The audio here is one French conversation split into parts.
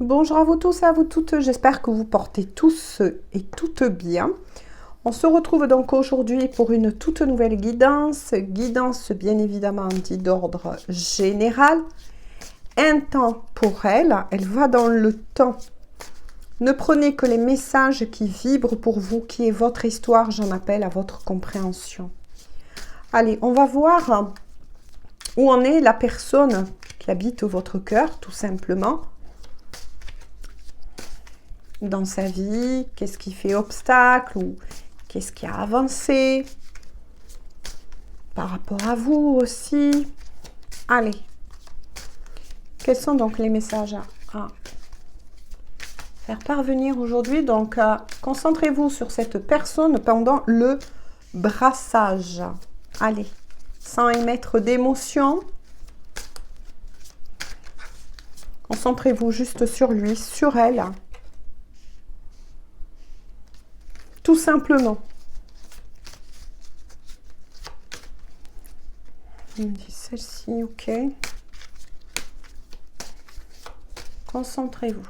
Bonjour à vous tous et à vous toutes, j'espère que vous portez tous et toutes bien. On se retrouve donc aujourd'hui pour une toute nouvelle guidance, bien évidemment dite d'ordre général, intemporelle, elle va dans le temps. Ne prenez que les messages qui vibrent pour vous, qui est votre histoire, j'en appelle à votre compréhension. Allez, on va voir où en est la personne qui habite votre cœur, tout simplement. Dans sa vie, qu'est-ce qui fait obstacle ou qu'est-ce qui a avancé par rapport à vous aussi. Allez, quels sont donc les messages à faire parvenir aujourd'hui? Donc, concentrez-vous sur cette personne pendant le brassage. Allez, sans émettre d'émotion. Concentrez-vous juste sur lui, sur elle. Tout simplement. On me dit celle-ci, ok. Concentrez-vous.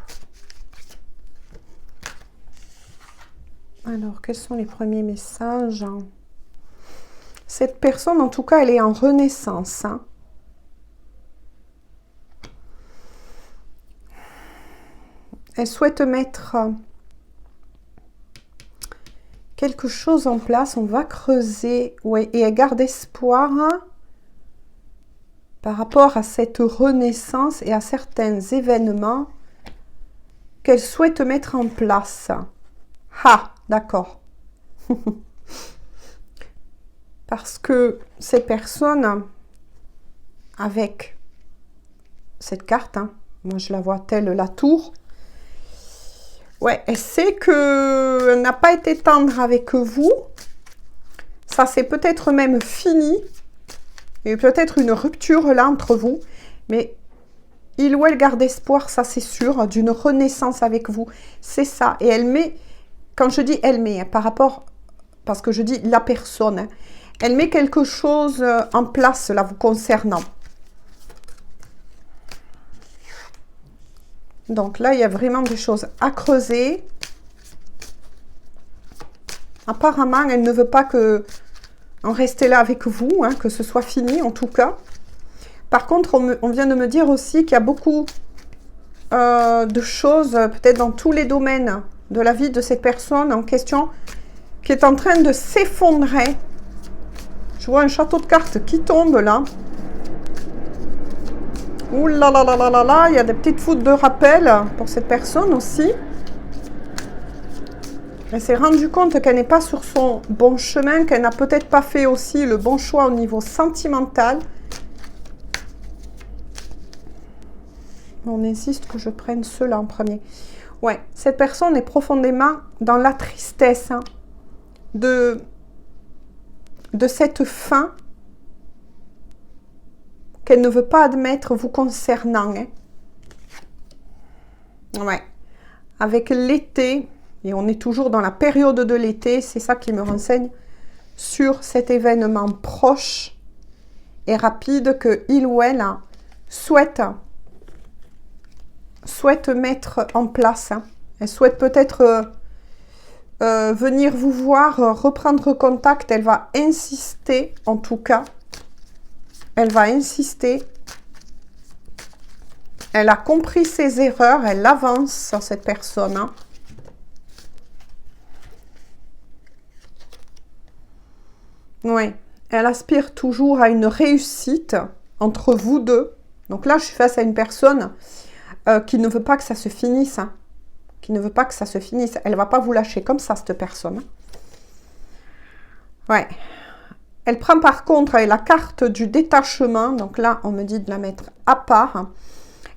Alors, quels sont les premiers messages? Cette personne, en tout cas, elle est en renaissance. Elle souhaite mettre quelque chose en place, on va creuser, ouais, et elle garde espoir par rapport à cette renaissance et à certains événements qu'elle souhaite mettre en place. Ah, d'accord. Parce que ces personnes, avec cette carte, moi je la vois telle la tour, ouais, elle sait qu'elle n'a pas été tendre avec vous. Ça, c'est peut-être même fini. Il y a peut-être une rupture là entre vous. Mais il ou elle garde espoir, ça c'est sûr, d'une renaissance avec vous. C'est ça. Et elle met, quand je dis elle met, par rapport, parce que je dis la personne, elle met quelque chose en place là vous concernant. Donc là, il y a vraiment des choses à creuser. Apparemment, elle ne veut pas que en rester là avec vous, que ce soit fini en tout cas. Par contre, on vient de me dire aussi qu'il y a beaucoup de choses, peut-être dans tous les domaines de la vie de cette personne en question, qui est en train de s'effondrer. Je vois un château de cartes qui tombe là. Ouh là là là là là là, il y a des petites foudres de rappel pour cette personne aussi. Elle s'est rendue compte qu'elle n'est pas sur son bon chemin, qu'elle n'a peut-être pas fait aussi le bon choix au niveau sentimental. On insiste que je prenne cela en premier. Ouais, cette personne est profondément dans la tristesse de cette fin qu'elle ne veut pas admettre vous concernant. Ouais, avec l'été, et on est toujours dans la période de l'été, c'est ça qui me renseigne sur cet événement proche et rapide que il ou elle souhaite mettre en place. Elle souhaite peut-être venir vous voir, reprendre contact. Elle va insister, en tout cas. Elle va insister. Elle a compris ses erreurs. Elle avance sur cette personne. Oui, elle aspire toujours à une réussite entre vous deux. Donc là, je suis face à une personne qui ne veut pas que ça se finisse. Qui ne veut pas que ça se finisse. Elle ne va pas vous lâcher comme ça, cette personne. Ouais. Elle prend par contre la carte du détachement. Donc là, on me dit de la mettre à part.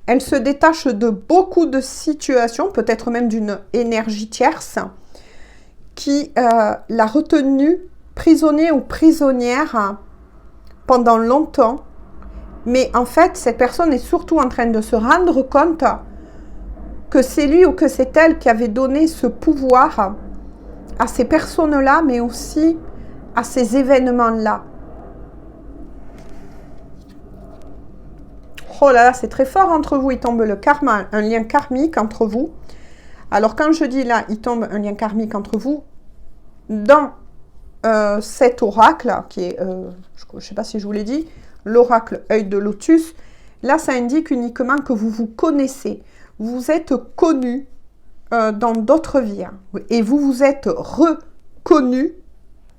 Elle se détache de beaucoup de situations, peut-être même d'une énergie tierce, qui l'a retenue prisonnier ou prisonnière pendant longtemps. Mais en fait, cette personne est surtout en train de se rendre compte que c'est lui ou que c'est elle qui avait donné ce pouvoir à ces personnes-là, mais aussi à ces événements-là. Oh là là, c'est très fort entre vous. Il tombe le karma, un lien karmique entre vous. Alors, quand je dis là, il tombe un lien karmique entre vous, dans cet oracle, qui est, je ne sais pas si je vous l'ai dit, l'oracle œil de lotus, là, ça indique uniquement que vous vous connaissez. Vous êtes connu dans d'autres vies. Hein, et vous vous êtes reconnu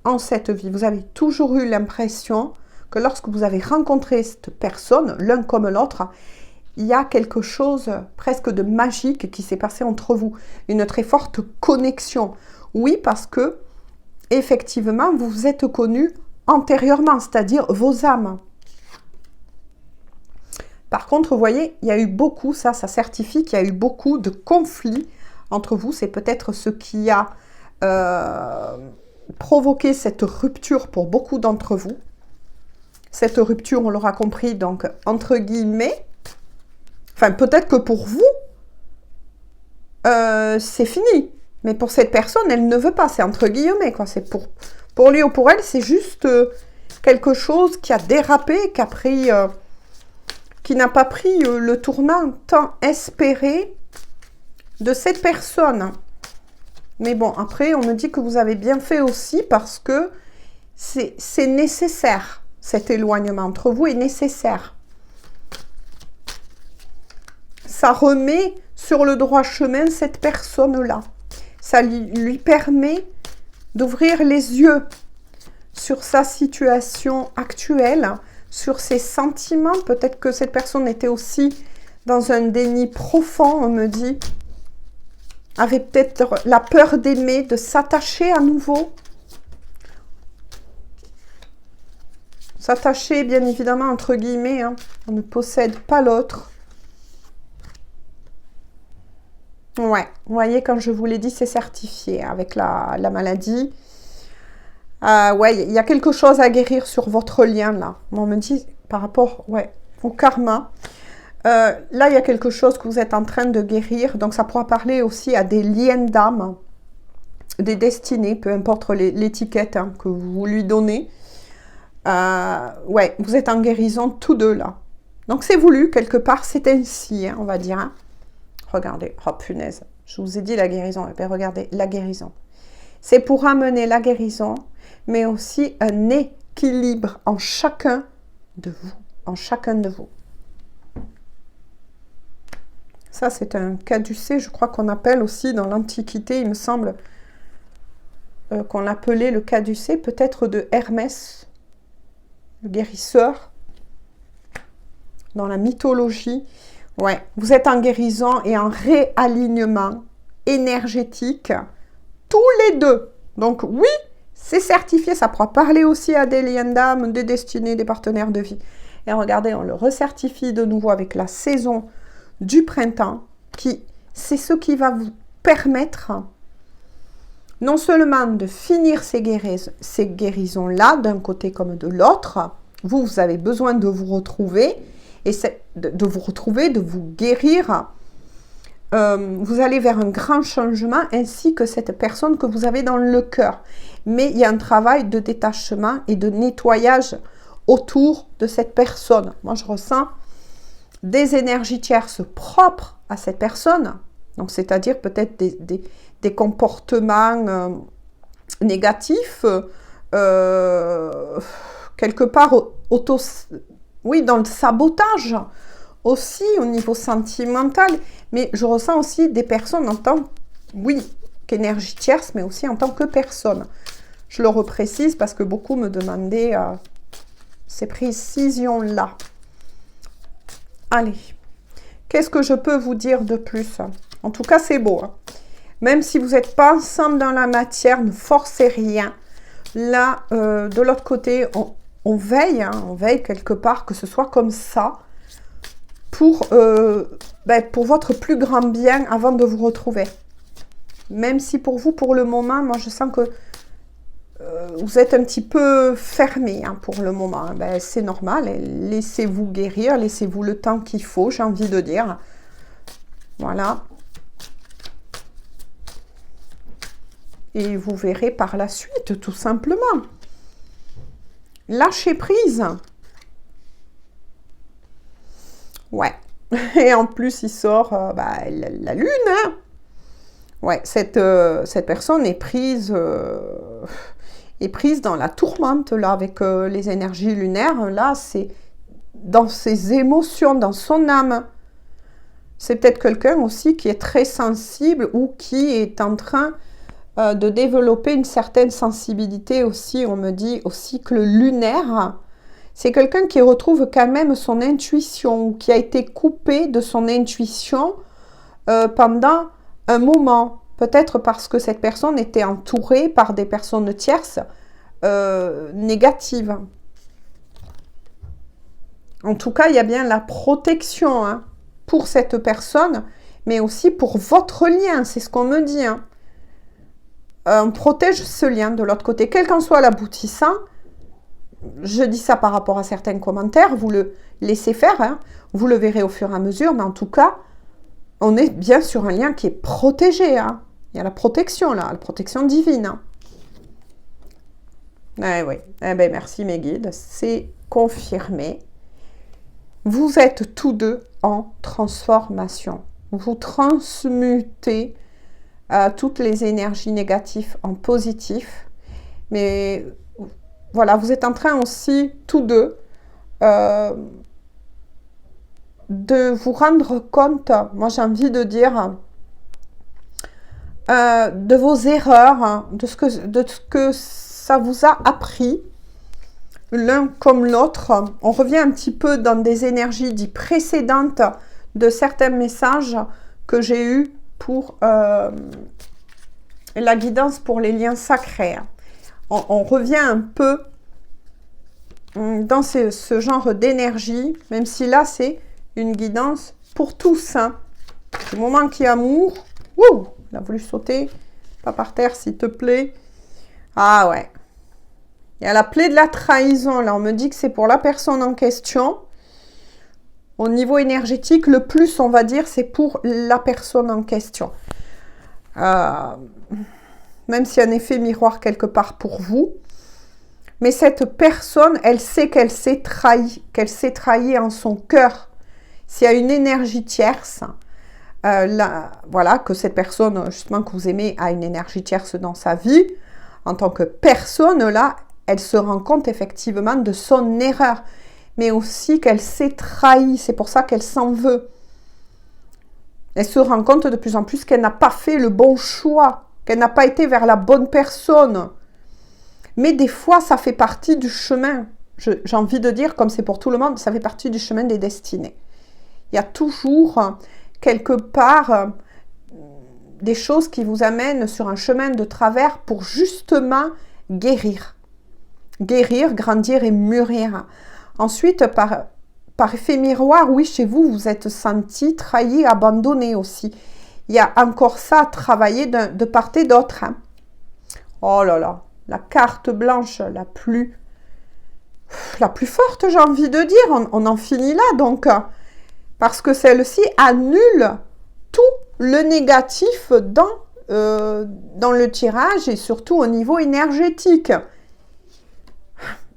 en cette vie. Vous avez toujours eu l'impression que lorsque vous avez rencontré cette personne, l'un comme l'autre, il y a quelque chose presque de magique qui s'est passé entre vous. Une très forte connexion. Oui, parce que, effectivement, vous vous êtes connus antérieurement, c'est-à-dire vos âmes. Par contre, vous voyez, il y a eu beaucoup, ça certifie qu'il y a eu beaucoup de conflits entre vous. C'est peut-être ce qui a provoqué cette rupture pour beaucoup d'entre vous. Cette rupture, on l'aura compris, donc, entre guillemets, enfin, peut-être que pour vous, c'est fini. Mais pour cette personne, elle ne veut pas, c'est entre guillemets, quoi. C'est pour lui ou pour elle, c'est juste quelque chose qui a dérapé, qui n'a pas pris le tournant tant espéré de cette personne. Mais bon, après, on me dit que vous avez bien fait aussi parce que c'est nécessaire. Cet éloignement entre vous est nécessaire. Ça remet sur le droit chemin cette personne-là. Ça lui permet d'ouvrir les yeux sur sa situation actuelle, sur ses sentiments. Peut-être que cette personne était aussi dans un déni profond, on me dit. Avait peut-être la peur d'aimer, de s'attacher à nouveau. S'attacher, bien évidemment, entre guillemets. Hein. On ne possède pas l'autre. Ouais, vous voyez, quand je vous l'ai dit, c'est certifié avec la maladie. Ouais, il y a quelque chose à guérir sur votre lien, là. On me dit, par rapport au karma. Là, il y a quelque chose que vous êtes en train de guérir. Donc, ça pourra parler aussi à des liens d'âme, des destinées, peu importe l'étiquette que vous lui donnez. Ouais, vous êtes en guérison tous deux, là. Donc, c'est voulu, quelque part, c'est ainsi, hein, on va dire. Hein. Regardez, oh punaise, je vous ai dit la guérison. Eh bien, regardez, la guérison. C'est pour amener la guérison, mais aussi un équilibre en chacun de vous. En chacun de vous. Ça, c'est un caducée, je crois qu'on appelle aussi dans l'Antiquité, il me semble, qu'on l'appelait le caducée, peut-être de Hermès, le guérisseur, dans la mythologie. Ouais, vous êtes en guérison et en réalignement énergétique, tous les deux. Donc oui, c'est certifié, ça pourra parler aussi à des liens d'âme, des destinées, des partenaires de vie. Et regardez, on le recertifie de nouveau avec la saison du printemps, c'est ce qui va vous permettre non seulement de finir ces guérisons-là, d'un côté comme de l'autre. Vous avez besoin de vous retrouver, et de vous guérir. Vous allez vers un grand changement, ainsi que cette personne que vous avez dans le cœur. Mais il y a un travail de détachement et de nettoyage autour de cette personne. Moi, je ressens des énergies tierces propres à cette personne. Donc, c'est-à-dire peut-être des comportements négatifs, quelque part dans le sabotage, aussi au niveau sentimental. Mais je ressens aussi des personnes en tant, qu'énergie tierce, mais aussi en tant que personne. Je le reprécise parce que beaucoup me demandaient ces précisions-là. Allez, qu'est-ce que je peux vous dire de plus? En tout cas, c'est beau. Hein. Même si vous n'êtes pas ensemble dans la matière, ne forcez rien. Là, de l'autre côté, on veille, on veille quelque part que ce soit comme ça pour votre plus grand bien avant de vous retrouver. Même si pour vous, pour le moment, moi je sens que vous êtes un petit peu fermé pour le moment. C'est normal, laissez-vous guérir, laissez-vous le temps qu'il faut, j'ai envie de dire. Voilà. Et vous verrez par la suite, tout simplement. Lâchez prise. Ouais. Et en plus, il sort la lune. Hein. Ouais, cette personne est prise dans la tourmente, là, avec les énergies lunaires. Là, c'est dans ses émotions, dans son âme. C'est peut-être quelqu'un aussi qui est très sensible ou qui est en train de développer une certaine sensibilité aussi. On me dit au cycle lunaire. C'est quelqu'un qui retrouve quand même son intuition ou qui a été coupé de son intuition pendant un moment. Peut-être parce que cette personne était entourée par des personnes tierces négatives. En tout cas, il y a bien la protection hein, pour cette personne, mais aussi pour votre lien, c'est ce qu'on me dit. Hein. On protège ce lien de l'autre côté, quel qu'en soit l'aboutissant. Je dis ça par rapport à certains commentaires, vous le laissez faire, hein, vous le verrez au fur et à mesure, mais en tout cas, on est bien sur un lien qui est protégé. Hein. Il y a la protection là, la protection divine. Hein. Eh oui, eh ben merci mes guides, c'est confirmé. Vous êtes tous deux en transformation. Vous transmutez toutes les énergies négatives en positif. Mais voilà, vous êtes en train aussi, tous deux, de vous rendre compte, moi j'ai envie de dire, de vos erreurs, de ce que ça vous a appris, l'un comme l'autre. On revient un petit peu dans des énergies dites précédentes de certains messages que j'ai eus pour la guidance pour les liens sacrés. On revient un peu dans ce genre d'énergie, même si là c'est une guidance pour tous. Hein. Du moment qu'il y a amour, wouh, il a voulu sauter, pas par terre s'il te plaît. Ah ouais. Il y a la plaie de la trahison, là on me dit que c'est pour la personne en question. Au niveau énergétique, le plus on va dire c'est pour la personne en question. Même s'il y a un effet miroir quelque part pour vous. Mais cette personne, elle sait qu'elle s'est trahie en son cœur. S'il y a une énergie tierce, voilà, que cette personne justement que vous aimez a une énergie tierce dans sa vie, en tant que personne là, elle se rend compte effectivement de son erreur, mais aussi qu'elle s'est trahie, c'est pour ça qu'elle s'en veut. Elle se rend compte de plus en plus qu'elle n'a pas fait le bon choix, qu'elle n'a pas été vers la bonne personne. Mais des fois, ça fait partie du chemin. J'ai envie de dire, comme c'est pour tout le monde, ça fait partie du chemin des destinées. Il y a toujours, quelque part, des choses qui vous amènent sur un chemin de travers pour justement guérir. Guérir, grandir et mûrir. Ensuite, par effet miroir, oui, chez vous, vous êtes senti trahi, abandonné aussi. Il y a encore ça à travailler de part et d'autre. Hein. Oh là là, la carte blanche la plus forte, j'ai envie de dire. On en finit là, donc. Parce que celle-ci annule tout le négatif dans le tirage et surtout au niveau énergétique.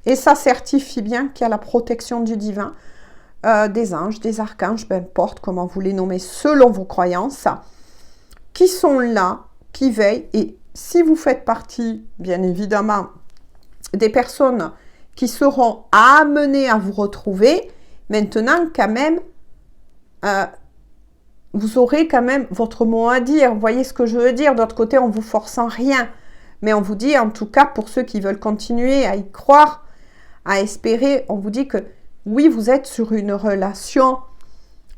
Et ça certifie bien qu'il y a la protection du divin, des anges, des archanges, peu importe comment vous les nommez selon vos croyances, qui sont là, qui veillent. Et si vous faites partie, bien évidemment, des personnes qui seront amenées à vous retrouver, maintenant quand même, vous aurez quand même votre mot à dire. Vous voyez ce que je veux dire? D'autre côté, on ne vous force en rien. Mais on vous dit, en tout cas, pour ceux qui veulent continuer à y croire, à espérer, on vous dit que oui, vous êtes sur une relation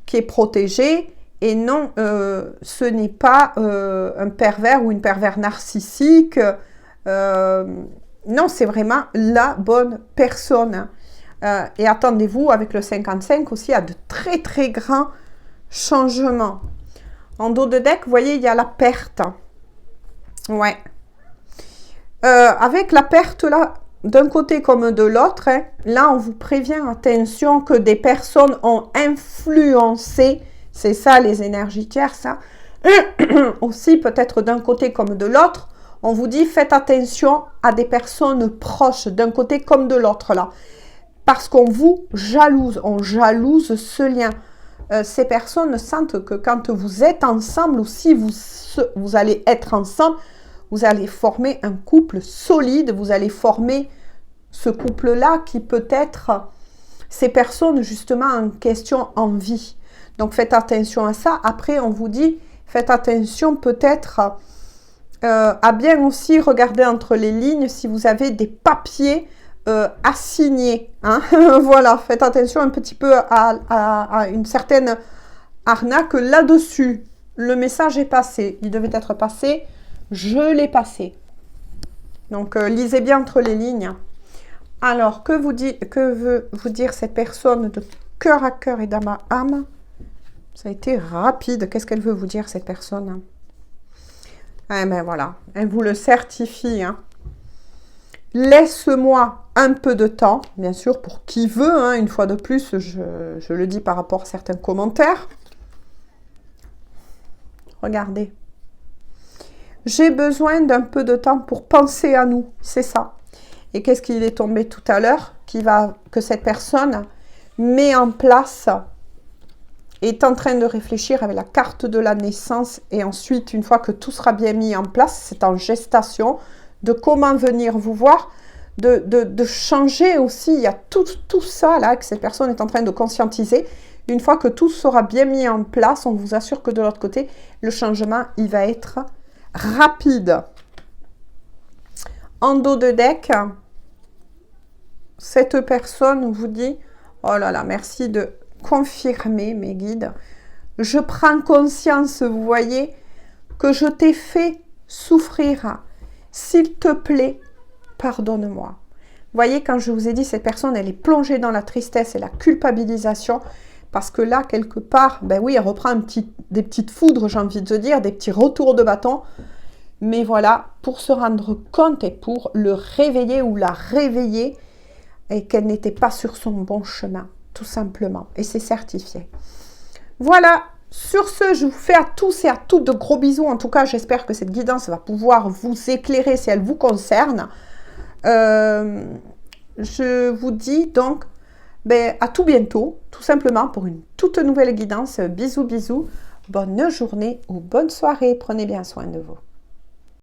qui est protégée et non, ce n'est pas un pervers ou une pervers narcissique. Non, c'est vraiment la bonne personne. Et attendez-vous, avec le 55 aussi, à de très très grands changements. En dos de deck, vous voyez, il y a la perte. Ouais. Avec la perte là, d'un côté comme de l'autre, hein, là on vous prévient, attention, que des personnes ont influencé, c'est ça les énergies tierces, hein. Aussi peut-être d'un côté comme de l'autre, on vous dit faites attention à des personnes proches, d'un côté comme de l'autre là, parce qu'on vous jalouse, on jalouse ce lien. ces personnes sentent que quand vous êtes ensemble, ou si vous allez être ensemble, vous allez former un couple solide, vous allez former ce couple-là qui peut être ces personnes justement en question en vie. Donc faites attention à ça. Après, on vous dit, faites attention peut-être à bien aussi regarder entre les lignes si vous avez des papiers à signer. Hein. Voilà, faites attention un petit peu à une certaine arnaque là-dessus. Le message est passé. Il devait être passé. Je l'ai passé. Donc, lisez bien entre les lignes. Alors, que veut vous dire cette personne de cœur à cœur et d'âme à âme? Ça a été rapide. Qu'est-ce qu'elle veut vous dire, cette personne? Eh bien, voilà. Elle vous le certifie. Hein. Laisse-moi un peu de temps, bien sûr, pour qui veut. Hein, une fois de plus, je le dis par rapport à certains commentaires. Regardez. J'ai besoin d'un peu de temps pour penser à nous. C'est ça. Et qu'est-ce qu'il est tombé tout à l'heure? Que cette personne met en place, est en train de réfléchir avec la carte de la naissance. Et ensuite, une fois que tout sera bien mis en place, c'est en gestation, de comment venir vous voir, de changer aussi. Il y a tout ça là que cette personne est en train de conscientiser. Une fois que tout sera bien mis en place, on vous assure que de l'autre côté, le changement, il va être rapide. En dos de deck, cette personne vous dit, oh là là, merci de confirmer mes guides. Je prends conscience, vous voyez, que je t'ai fait souffrir. S'il te plaît, pardonne-moi. Vous voyez, quand je vous ai dit, cette personne, elle est plongée dans la tristesse et la culpabilisation. Parce que là, quelque part, ben oui, elle reprend des petites foudres, j'ai envie de dire, des petits retours de bâton. Mais voilà, pour se rendre compte et pour le réveiller ou la réveiller, et qu'elle n'était pas sur son bon chemin, tout simplement. Et c'est certifié. Voilà, sur ce, je vous fais à tous et à toutes de gros bisous. En tout cas, j'espère que cette guidance va pouvoir vous éclairer si elle vous concerne. Je vous dis donc à tout bientôt, tout simplement pour une toute nouvelle guidance. Bisous, bisous. Bonne journée ou bonne soirée. Prenez bien soin de vous.